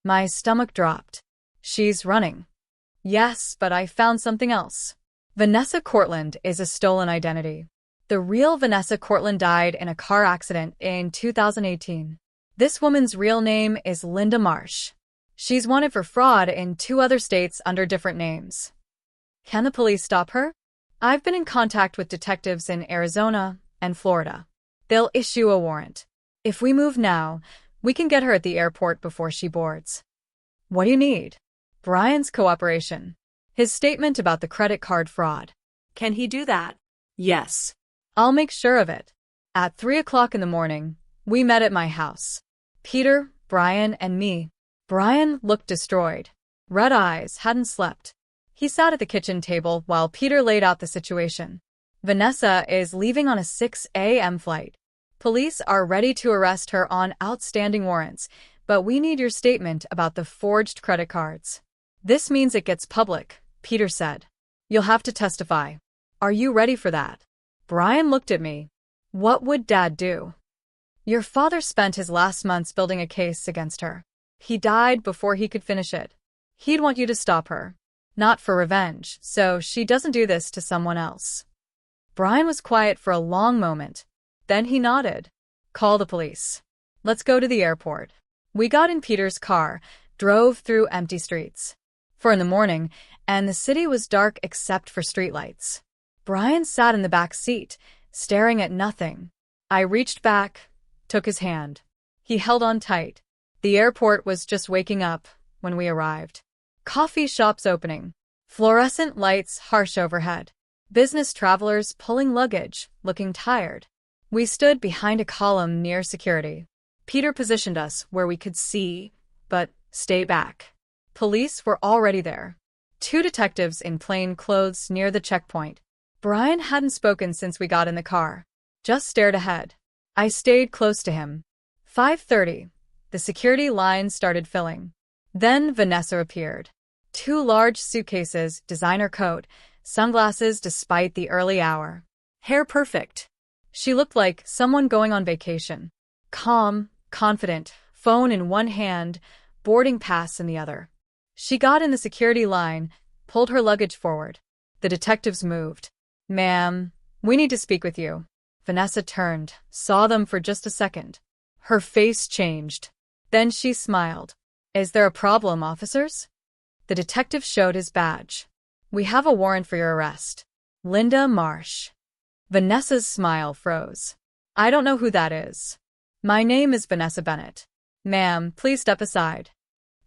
S1: My stomach dropped. She's running. Yes, but I found something else. Vanessa Cortland is a stolen identity. The real Vanessa Cortland died in a car accident in 2018. This woman's real name is Linda Marsh. She's wanted for fraud in 2 other states under different names. Can the police stop her? I've been in contact with detectives in Arizona and Florida. They'll issue a warrant. If we move now, We can get her at the airport before she boards. What do you need? Brian's cooperation. His statement about the credit card fraud.
S2: Can he do that? Yes.
S1: I'll make sure of it. At 3 o'clock in the morning, we met at my house. Peter, Brian, and me. Brian looked destroyed. Red eyes, hadn't slept. He sat at the kitchen table while Peter laid out the situation. Vanessa is leaving on a 6 a.m. flight. Police are ready to arrest her on outstanding warrants, but we need your statement about the forged credit cards. This means it gets public, Peter said. You'll have to testify. Are you ready for that? Brian looked at me. What would Dad do? Your father spent his last months building a case against her. He died before he could finish it. He'd want you to stop her. Not for revenge, so she doesn't do this to someone else. Brian was quiet for a long moment. Then he nodded. Call the police. Let's go to the airport. We got in Peter's car, drove through empty streets. 4 in the morning, and the city was dark except for streetlights. Brian sat in the back seat, staring at nothing. I reached back, took his hand. He held on tight. The airport was just waking up when we arrived. Coffee shops opening. Fluorescent lights harsh overhead. Business travelers pulling luggage, looking tired. We stood behind a column near security. Peter positioned us where we could see, but stay back. Police were already there. 2 detectives in plain clothes near the checkpoint. Brian hadn't spoken since we got in the car. Just stared ahead. I stayed close to him. 5:30. The security line started filling. Then Vanessa appeared. 2 large suitcases, designer coat, sunglasses despite the early hour. Hair perfect. She looked like someone going on vacation. Calm, confident, phone in one hand, boarding pass in the other. She got in the security line, pulled her luggage forward. The detectives moved. Ma'am, we need to speak with you. Vanessa turned, saw them for just a second. Her face changed. Then she smiled. Is there a problem, officers? The detective showed his badge. We have a warrant for your arrest. Linda Marsh. Vanessa's smile froze. I don't know who that is. My name is Vanessa Bennett. Ma'am, please step aside.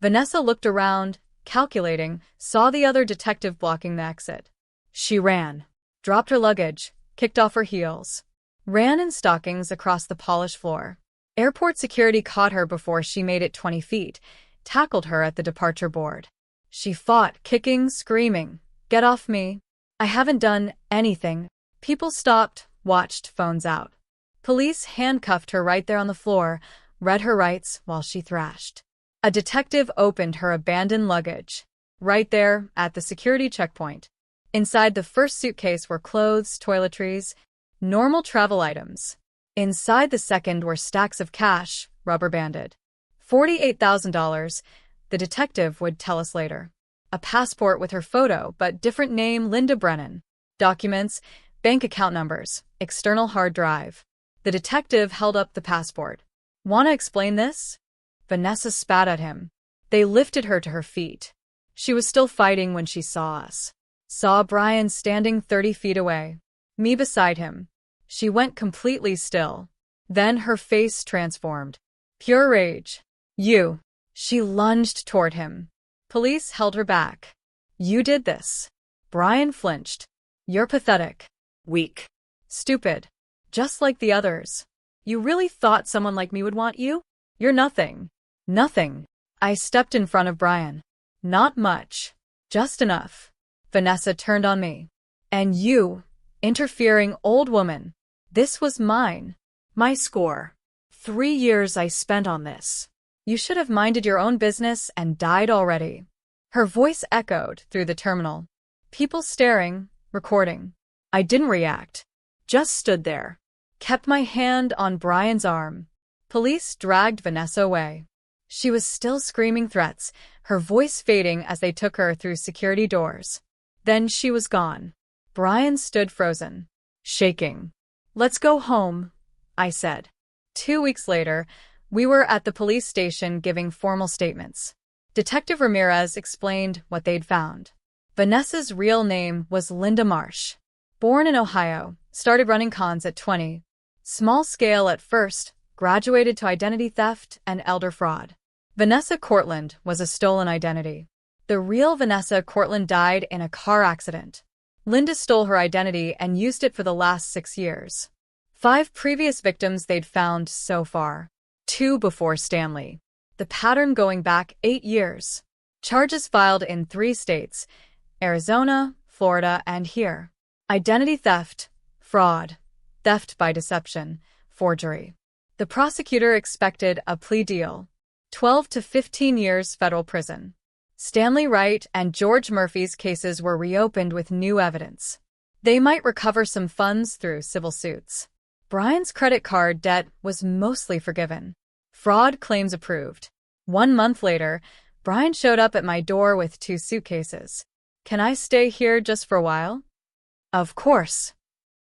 S1: Vanessa looked around, calculating, saw the other detective blocking the exit. She ran, dropped her luggage, kicked off her heels, ran in stockings across the polished floor. Airport security caught her before she made it 20 feet, tackled her at the departure board. She fought, kicking, screaming. Get off me. I haven't done anything. People stopped, watched, phones out. Police handcuffed her right there on the floor, read her rights while she thrashed. A detective opened her abandoned luggage. Right there, at the security checkpoint. Inside the first suitcase were clothes, toiletries, normal travel items. Inside the second were stacks of cash, rubber-banded. $48,000, the detective would tell us later. A passport with her photo, but different name, Linda Brennan. Documents, bank account numbers, external hard drive. The detective held up the passport. Want to explain this? Vanessa spat at him. They lifted her to her feet. She was still fighting when she saw us. Saw Brian standing 30 feet away. Me beside him. She went completely still. Then her face transformed. Pure rage. You. She lunged toward him. Police held her back. You did this. Brian flinched. You're pathetic. Weak. Stupid. Just like the others. You really thought someone like me would want you? You're nothing. Nothing. I stepped in front of Brian. Not much. Just enough. Vanessa turned on me. And you, interfering old woman. This was mine. My score. 3 years I spent on this. You should have minded your own business and died already. Her voice echoed through the terminal. People staring, recording. I didn't react. Just stood there. Kept my hand on Brian's arm. Police dragged Vanessa away. She was still screaming threats, her voice fading as they took her through security doors. Then she was gone. Brian stood frozen, shaking. Let's go home, I said. 2 weeks later, we were at the police station giving formal statements. Detective Ramirez explained what they'd found. Vanessa's real name was Linda Marsh. Born in Ohio, started running cons at 20. Small scale at first, graduated to identity theft and elder fraud. Vanessa Cortland was a stolen identity. The real Vanessa Cortland died in a car accident. Linda stole her identity and used it for the last 6 years. 5 previous victims they'd found so far. 2 before Stanley. The pattern going back 8 years. Charges filed in 3 states: Arizona, Florida, and here. Identity theft, fraud, theft by deception, forgery. The prosecutor expected a plea deal: 12 to 15 years federal prison. Stanley Wright and George Murphy's cases were reopened with new evidence. They might recover some funds through civil suits. Brian's credit card debt was mostly forgiven. Fraud claims approved. 1 month later, Brian showed up at my door with 2 suitcases. "Can I stay here just for a while?" Of course.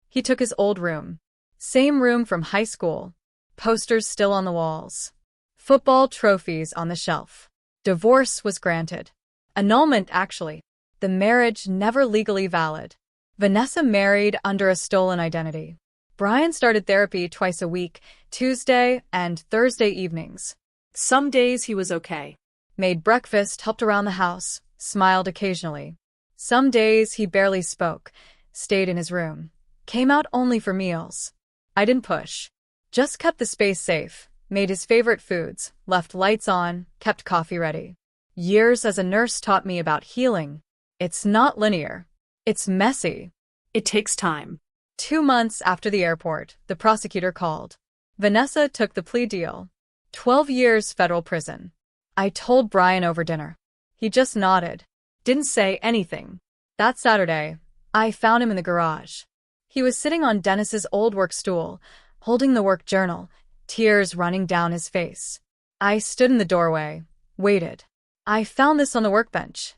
S1: He took his old room. Same room from high school. Posters still on the walls. Football trophies on the shelf. Divorce was granted. Annulment, actually. The marriage never legally valid. Vanessa married under a stolen identity. Brian started therapy twice a week, Tuesday and Thursday evenings.
S2: Some days he was okay.
S1: Made breakfast, helped around the house, smiled occasionally. Some days he barely spoke, stayed in his room. Came out only for meals. I didn't push. Just kept the space safe, made his favorite foods, left lights on, kept coffee ready. Years as a nurse taught me about healing. It's not linear. It's messy.
S2: It takes time.
S1: 2 months after the airport, the prosecutor called. Vanessa took the plea deal. 12 years federal prison. I told Brian over dinner. He just nodded. Didn't say anything. That Saturday, I found him in the garage. He was sitting on Dennis's old work stool, holding the work journal, tears running down his face. I stood in the doorway, waited. "I found this on the workbench."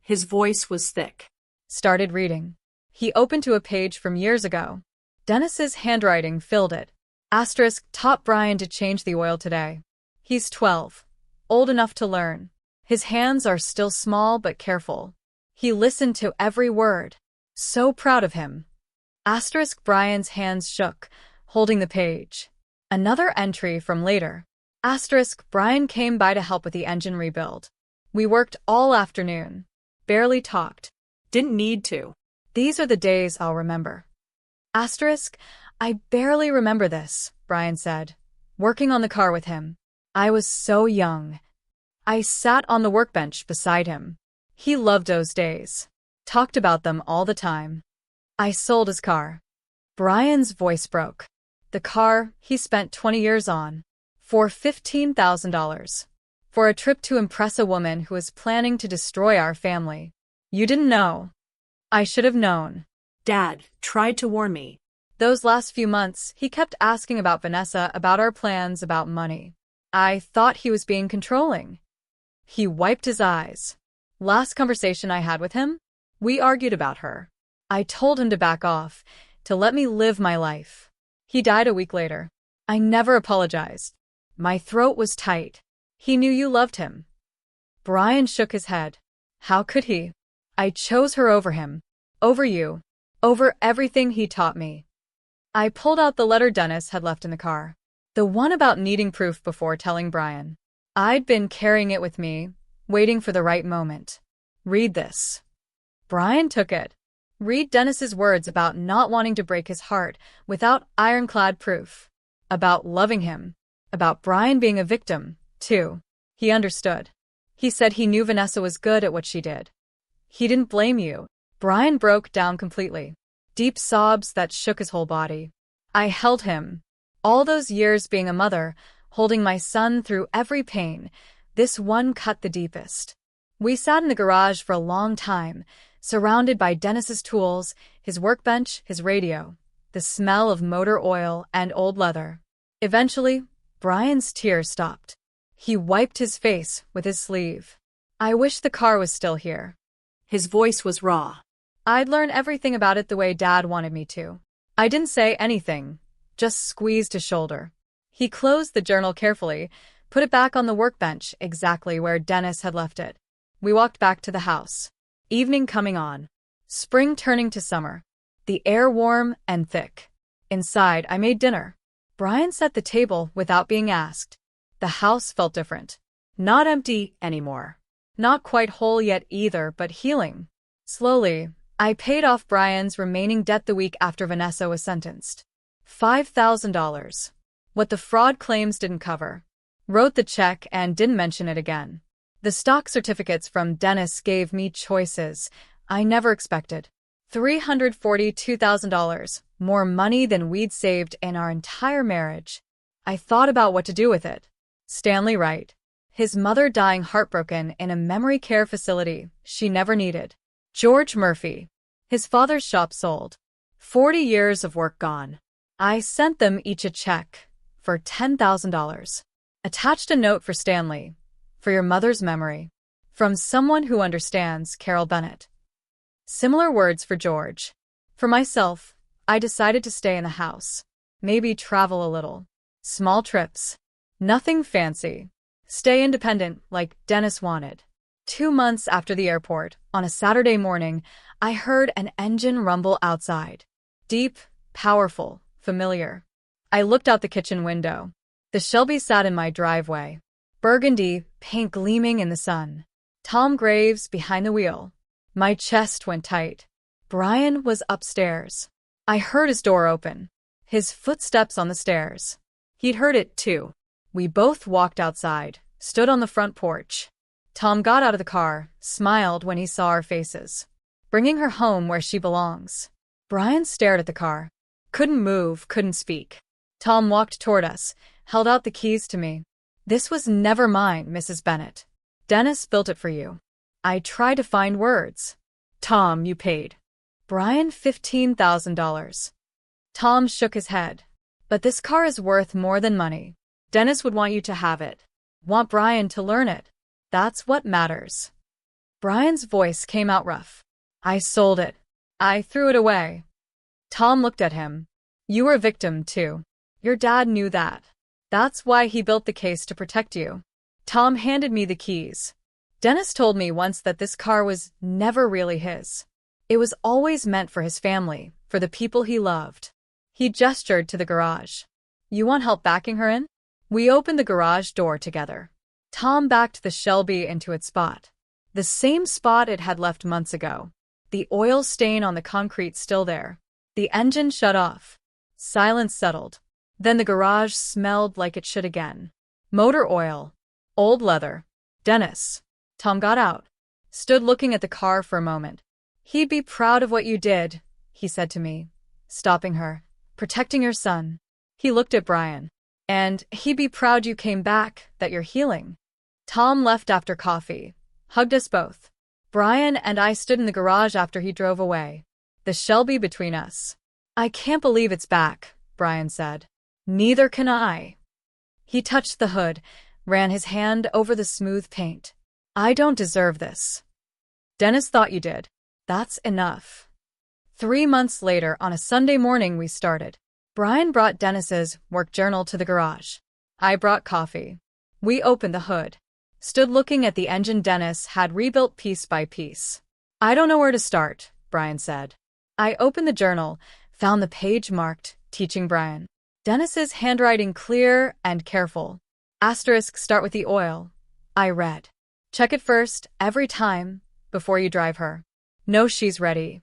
S2: His voice was thick.
S1: Started reading. He opened to a page from years ago. Dennis's handwriting filled it. Asterisk taught Brian to change the oil today. He's 12. Old enough to learn. His hands are still small but careful. He listened to every word. So proud of him. Asterisk Brian's hands shook, holding the page. Another entry from later. Asterisk Brian came by to help with the engine rebuild. We worked all afternoon. Barely talked.
S2: Didn't need to.
S1: These are the days I'll remember. Asterisk, I barely remember this, Brian said. Working on the car with him. I was so young. I sat on the workbench beside him. He loved those days. Talked about them all the time. I sold his car. Brian's voice broke. The car he spent 20 years on. For $15,000. For a trip to impress a woman who was planning to destroy our family. You didn't know. I should have known.
S2: Dad tried to warn me.
S1: Those last few months, he kept asking about Vanessa, about our plans, about money. I thought he was being controlling. He wiped his eyes. Last conversation I had with him, we argued about her. I told him to back off, to let me live my life. He died a week later. I never apologized. My throat was tight. He knew you loved him. Brian shook his head. How could he? I chose her over him. Over you. Over everything he taught me. I pulled out the letter Dennis had left in the car. The one about needing proof before telling Brian. I'd been carrying it with me, waiting for the right moment. Read this. Brian took it. Read Dennis's words about not wanting to break his heart without ironclad proof. About loving him. About Brian being a victim, too. He understood. He said he knew Vanessa was good at what she did. He didn't blame you. Brian broke down completely. Deep sobs that shook his whole body. I held him. All those years being a mother, holding my son through every pain, this one cut the deepest. We sat in the garage for a long time, surrounded by Dennis's tools, his workbench, his radio, the smell of motor oil and old leather. Eventually, Brian's tears stopped. He wiped his face with his sleeve. I wish the car was still here.
S2: His voice was raw.
S1: I'd learn everything about it the way Dad wanted me to. I didn't say anything, just squeezed his shoulder. He closed the journal carefully, put it back on the workbench exactly where Dennis had left it. We walked back to the house. Evening coming on. Spring turning to summer. The air warm and thick. Inside, I made dinner. Brian set the table without being asked. The house felt different. Not empty anymore. Not quite whole yet either, but healing. Slowly, I paid off Brian's remaining debt the week after Vanessa was sentenced. $5,000. What the fraud claims didn't cover. Wrote the check and didn't mention it again. The stock certificates from Dennis gave me choices I never expected. $342,000, more money than we'd saved in our entire marriage. I thought about what to do with it. Stanley Wright. His mother dying heartbroken in a memory care facility she never needed. George Murphy. His father's shop sold. 40 years of work gone. I sent them each a check for $10,000. Attached a note for Stanley. For your mother's memory. From someone who understands, Carol Bennett. Similar words for George. For myself, I decided to stay in the house. Maybe travel a little. Small trips. Nothing fancy. Stay independent like Dennis wanted. 2 months after the airport, on a Saturday morning, I heard an engine rumble outside. Deep, powerful, familiar. I looked out the kitchen window. The Shelby sat in my driveway. Burgundy, paint gleaming in the sun. Tom Graves behind the wheel. My chest went tight. Brian was upstairs. I heard his door open. His footsteps on the stairs. He'd heard it too. We both walked outside, stood on the front porch. Tom got out of the car, smiled when he saw our faces. Bringing her home where she belongs. Brian stared at the car. Couldn't move, couldn't speak. Tom walked toward us, held out the keys to me. This was never mine, Mrs. Bennett. Dennis built it for you. I tried to find words. Tom, you paid. Brian, $15,000. Tom shook his head. But this car is worth more than money. Dennis would want you to have it. Want Brian to learn it. That's what matters. Brian's voice came out rough. I sold it. I threw it away. Tom looked at him. You were a victim, too. Your dad knew that. That's why he built the case to protect you. Tom handed me the keys. Dennis told me once that this car was never really his. It was always meant for his family, for the people he loved. He gestured to the garage. You want help backing her in? We opened the garage door together. Tom backed the Shelby into its spot. The same spot it had left months ago. The oil stain on the concrete still there. The engine shut off. Silence settled. Then the garage smelled like it should again. Motor oil. Old leather. Dennis. Tom got out. Stood looking at the car for a moment. He'd be proud of what you did, he said to me. Stopping her. Protecting your son. He looked at Brian. And he'd be proud you came back, that you're healing. Tom left after coffee. Hugged us both. Brian and I stood in the garage after he drove away. The Shelby between us. I can't believe it's back, Brian said. Neither can I. He touched the hood, ran his hand over the smooth paint. I don't deserve this. Dennis thought you did. That's enough. 3 months later, on a Sunday morning, we started. Brian brought Dennis's work journal to the garage. I brought coffee. We opened the hood. Stood looking at the engine Dennis had rebuilt piece by piece. I don't know where to start, Brian said. I opened the journal, found the page marked, Teaching Brian. Dennis's handwriting clear and careful. Asterisk, start with the oil. I read. Check it first, every time, before you drive her. Know she's ready.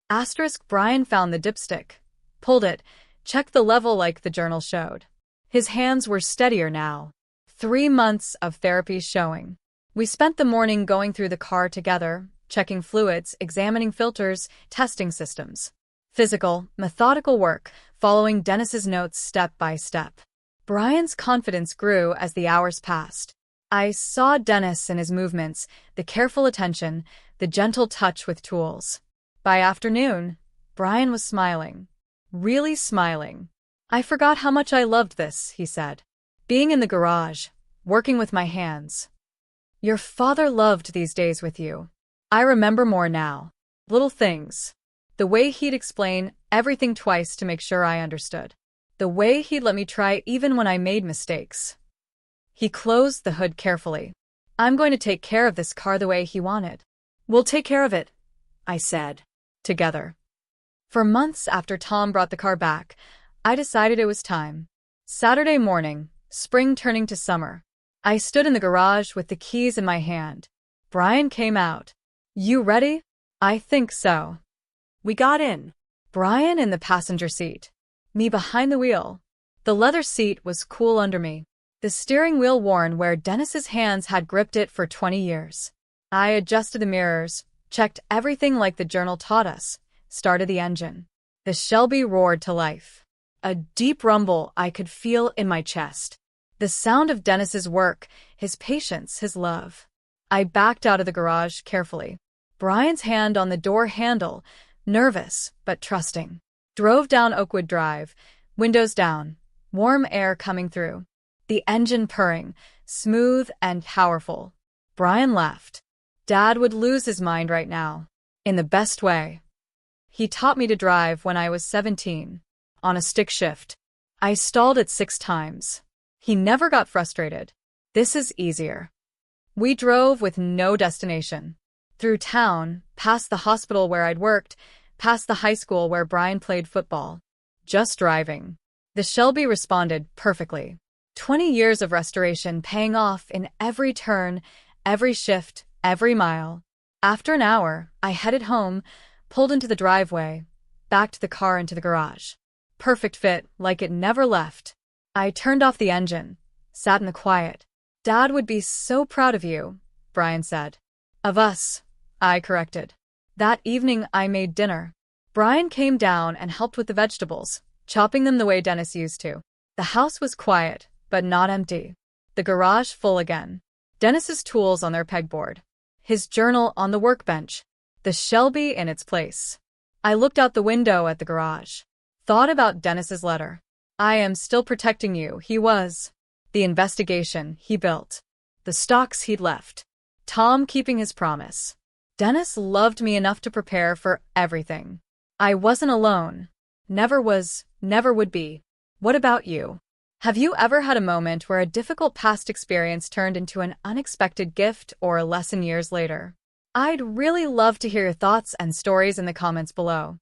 S1: Asterisk, Brian found the dipstick. Pulled it, checked the level like the journal showed. His hands were steadier now. 3 months of therapy showing. We spent the morning going through the car together, checking fluids, examining filters, testing systems. Physical, methodical work, following Dennis's notes step by step. Brian's confidence grew as the hours passed. I saw Dennis in his movements, the careful attention, the gentle touch with tools. By afternoon, Brian was smiling. Really smiling. I forgot how much I loved this, he said. Being in the garage, working with my hands. Your father loved these days with you. I remember more now. Little things. The way he'd explain everything twice to make sure I understood. The way he'd let me try even when I made mistakes. He closed the hood carefully. I'm going to take care of this car the way he wanted. We'll take care of it, I said. Together. For months after Tom brought the car back, I decided it was time. Saturday morning, spring turning to summer. I stood in the garage with the keys in my hand. Brian came out. You ready? I think so.
S2: We got in.
S1: Brian in the passenger seat. Me behind the wheel. The leather seat was cool under me. The steering wheel worn where Dennis's hands had gripped it for 20 years. I adjusted the mirrors, checked everything like the journal taught us, started the engine. The Shelby roared to life. A deep rumble I could feel in my chest. The sound of Dennis's work, his patience, his love. I backed out of the garage carefully. Brian's hand on the door handle, nervous but trusting. Drove down Oakwood Drive, windows down, warm air coming through. The engine purring, smooth and powerful. Brian laughed. Dad would lose his mind right now. In the best way. He taught me to drive when I was 17. On a stick shift. I stalled it 6 times. He never got frustrated. This is easier. We drove with no destination. Through town, past the hospital where I'd worked, past the high school where Brian played football. Just driving. The Shelby responded perfectly. 20 years of restoration paying off in every turn, every shift, every mile. After an hour, I headed home, pulled into the driveway, backed the car into the garage. Perfect fit, like it never left. I turned off the engine, sat in the quiet. Dad would be so proud of you, Brian said. Of us, I corrected. That evening I made dinner. Brian came down and helped with the vegetables, chopping them the way Dennis used to. The house was quiet, but not empty. The garage full again. Dennis's tools on their pegboard. His journal on the workbench. The Shelby in its place. I looked out the window at the garage. Thought about Dennis's letter. I am still protecting you, he was. The investigation he built. The stocks he'd left. Tom keeping his promise. Dennis loved me enough to prepare for everything. I wasn't alone. Never was, never would be. What about you? Have you ever had a moment where a difficult past experience turned into an unexpected gift or a lesson years later? I'd really love to hear your thoughts and stories in the comments below.